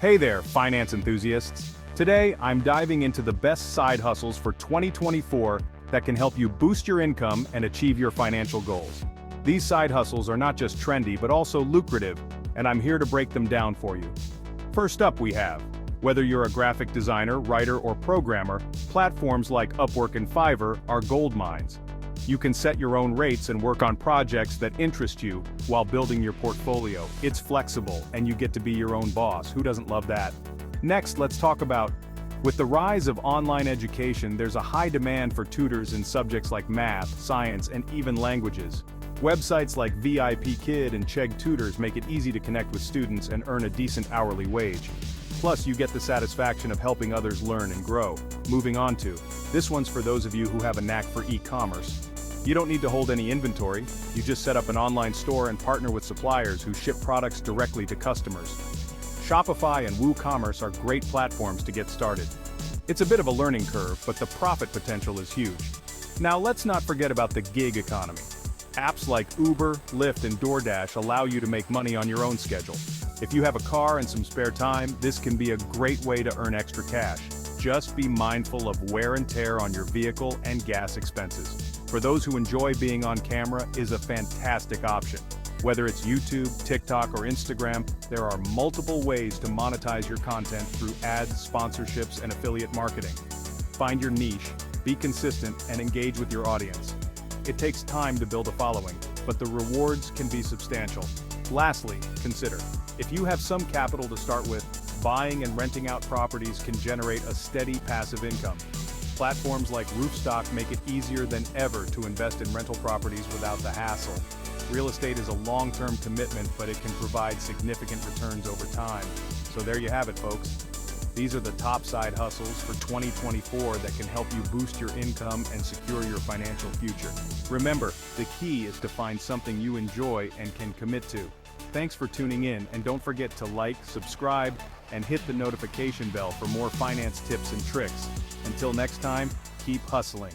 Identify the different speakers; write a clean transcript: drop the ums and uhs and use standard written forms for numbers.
Speaker 1: Hey there, finance enthusiasts. Today, I'm diving into the best side hustles for 2024 that can help you boost your income and achieve your financial goals. These side hustles are not just trendy but also lucrative, and I'm here to break them down for you. First up we have, whether you're a graphic designer, writer, or programmer, platforms like Upwork and Fiverr are gold mines. You can set your own rates and work on projects that interest you while building your portfolio. It's flexible, and you get to be your own boss. Who doesn't love that? Next, let's talk about, with the rise of online education, there's a high demand for tutors in subjects like math, science, and even languages. Websites like VIP Kid and Chegg Tutors make it easy to connect with students and earn a decent hourly wage. Plus, you get the satisfaction of helping others learn and grow. Moving on to, this one's for those of you who have a knack for e-commerce. You don't need to hold any inventory, you just set up an online store and partner with suppliers who ship products directly to customers. Shopify and WooCommerce are great platforms to get started. It's a bit of a learning curve, but the profit potential is huge. Now let's not forget about the gig economy. Apps like Uber, Lyft, and DoorDash allow you to make money on your own schedule. If you have a car and some spare time, this can be a great way to earn extra cash. Just be mindful of wear and tear on your vehicle and gas expenses. For those who enjoy being on camera, is a fantastic option. Whether it's YouTube, TikTok, or Instagram, there are multiple ways to monetize your content through ads, sponsorships, and affiliate marketing. Find your niche, be consistent, and engage with your audience. It takes time to build a following, but the rewards can be substantial. Lastly, consider, if you have some capital to start with, buying and renting out properties can generate a steady passive income. Platforms like Roofstock make it easier than ever to invest in rental properties without the hassle. Real estate is a long-term commitment, but it can provide significant returns over time. So there you have it, folks. These are the top side hustles for 2024 that can help you boost your income and secure your financial future. Remember, the key is to find something you enjoy and can commit to. Thanks for tuning in, and don't forget to like, subscribe, and hit the notification bell for more finance tips and tricks. Until next time, keep hustling.